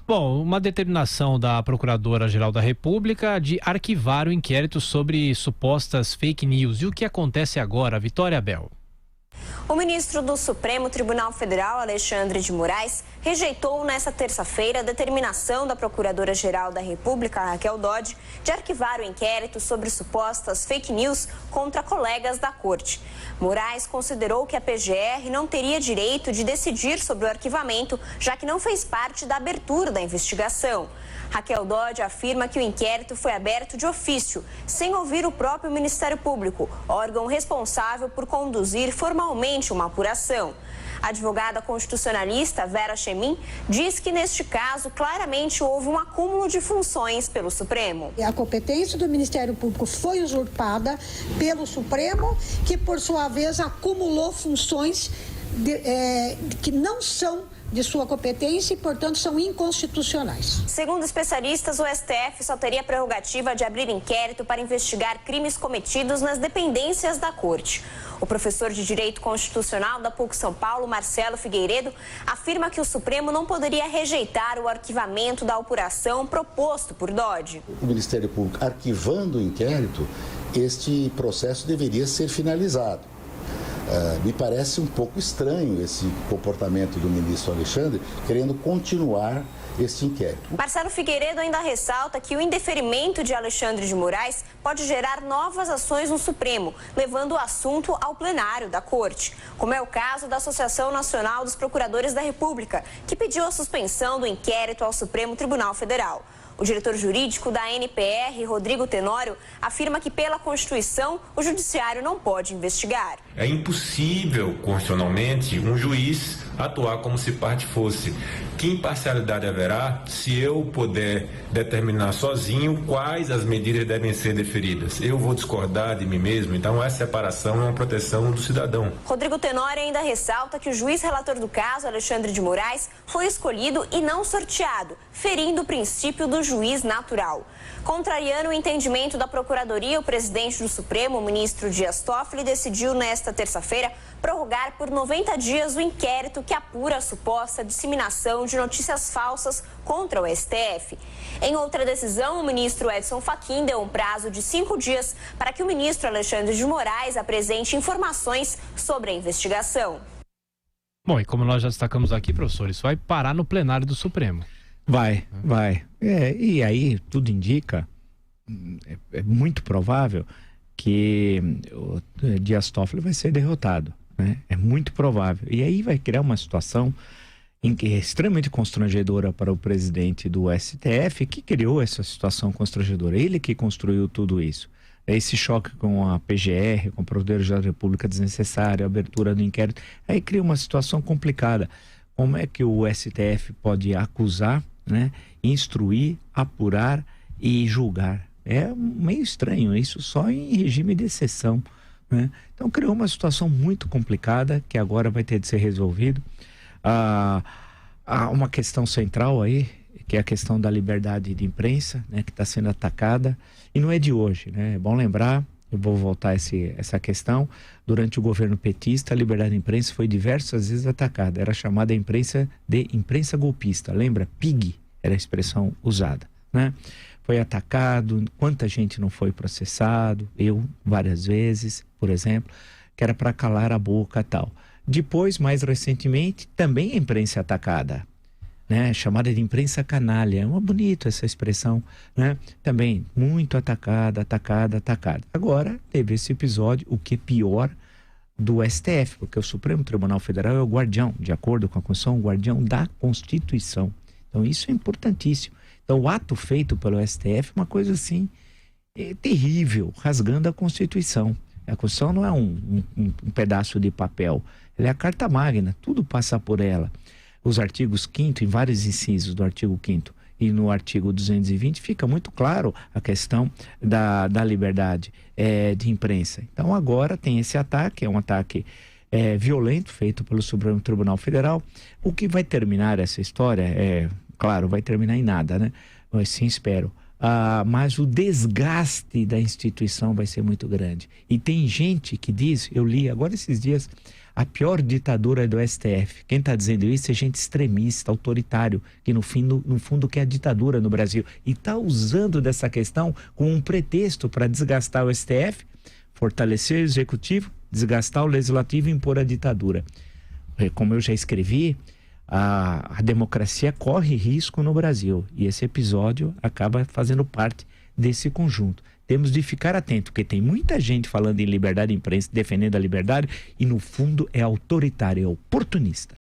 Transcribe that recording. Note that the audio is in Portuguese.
Bom, uma determinação da Procuradora-Geral da República de arquivar o inquérito sobre supostas fake news. E o que acontece agora, Vitória Bel? O ministro do Supremo Tribunal Federal, Alexandre de Moraes, rejeitou nesta terça-feira a determinação da Procuradora-Geral da República, Raquel Dodge, de arquivar o inquérito sobre supostas fake news contra colegas da Corte. Moraes considerou que a PGR não teria direito de decidir sobre o arquivamento, já que não fez parte da abertura da investigação. Raquel Dodge afirma que o inquérito foi aberto de ofício, sem ouvir o próprio Ministério Público, órgão responsável por conduzir formalmente uma apuração. A advogada constitucionalista Vera Chemin diz que, neste caso, claramente houve um acúmulo de funções pelo Supremo. A competência do Ministério Público foi usurpada pelo Supremo, que, por sua vez, acumulou funções que não são de sua competência e, portanto, são inconstitucionais. Segundo especialistas, o STF só teria a prerrogativa de abrir inquérito para investigar crimes cometidos nas dependências da Corte. O professor de Direito Constitucional da PUC São Paulo, Marcelo Figueiredo, afirma que o Supremo não poderia rejeitar o arquivamento da apuração proposto por Dodge. O Ministério Público arquivando o inquérito, este processo deveria ser finalizado. Me parece um pouco estranho esse comportamento do ministro Alexandre, querendo continuar esse inquérito. Marcelo Figueiredo ainda ressalta que o indeferimento de Alexandre de Moraes pode gerar novas ações no Supremo, levando o assunto ao plenário da Corte, como é o caso da Associação Nacional dos Procuradores da República, que pediu a suspensão do inquérito ao Supremo Tribunal Federal. O diretor jurídico da NPR, Rodrigo Tenório, afirma que, pela Constituição, o Judiciário não pode investigar. É impossível, constitucionalmente, um juiz atuar como se parte fosse. Que imparcialidade haverá se eu puder determinar sozinho quais as medidas devem ser deferidas? Eu vou discordar de mim mesmo, então essa separação é uma proteção do cidadão. Rodrigo Tenório ainda ressalta que o juiz relator do caso, Alexandre de Moraes, foi escolhido e não sorteado, ferindo o princípio do juiz natural. Contrariando o entendimento da Procuradoria, o presidente do Supremo, o ministro Dias Toffoli, decidiu nesta terça-feira prorrogar por 90 dias o inquérito que apura a suposta disseminação de notícias falsas contra o STF. Em outra decisão, o ministro Edson Fachin deu um prazo de 5 dias para que o ministro Alexandre de Moraes apresente informações sobre a investigação. Bom, e como nós já destacamos aqui, professor, isso vai parar no plenário do Supremo. Vai. E aí tudo indica, é muito provável que o Dias Toffoli vai ser derrotado, né? É muito provável. E aí vai criar uma situação em que é extremamente constrangedora para o presidente do STF, que criou essa situação constrangedora. Ele que construiu tudo isso. Esse choque com a PGR, com o Procurador-Geral da República desnecessário, a abertura do inquérito, aí cria uma situação complicada. Como é que o STF pode acusar, né, instruir, apurar e julgar? É meio estranho isso, só em regime de exceção, né? Então criou uma situação muito complicada que agora vai ter de ser resolvido. Há uma questão central aí, que é a questão da liberdade de imprensa, né, que está sendo atacada, e não é de hoje, né? É bom lembrar, eu vou voltar a essa questão. Durante o governo petista, a liberdade de imprensa foi diversas vezes atacada. Era chamada imprensa de imprensa golpista. Lembra? PIG era a expressão usada, né? Foi atacado, quanta gente não foi processado, eu várias vezes, por exemplo, que era para calar a boca e tal. Depois, mais recentemente, também a imprensa atacada, né? Chamada de imprensa canalha. É uma bonita essa expressão, né? Também muito atacada. Agora teve esse episódio, o que é pior, do STF, porque o Supremo Tribunal Federal é o guardião, de acordo com a Constituição, o guardião da Constituição. Então isso é importantíssimo. Então o ato feito pelo STF é uma coisa assim, terrível, rasgando a Constituição. A Constituição não é um pedaço de papel, ela é a Carta Magna, tudo passa por ela. Os artigos 5º, em vários incisos do artigo 5º e no artigo 220, fica muito claro a questão da liberdade de imprensa. Então agora tem esse ataque, é um ataque violento feito pelo Supremo Tribunal Federal. O que vai terminar essa história, claro, vai terminar em nada, né? Mas sim, espero. mas o desgaste da instituição vai ser muito grande. E tem gente que diz, eu li agora esses dias, a pior ditadura é do STF. Quem está dizendo isso é gente extremista, autoritário, que no fundo quer a ditadura no Brasil. E está usando dessa questão como um pretexto para desgastar o STF, fortalecer o executivo, desgastar o legislativo e impor a ditadura. Como eu já escrevi, a democracia corre risco no Brasil. E esse episódio acaba fazendo parte desse conjunto. Temos de ficar atento, porque tem muita gente falando em liberdade de imprensa, defendendo a liberdade, e no fundo é autoritário, é oportunista.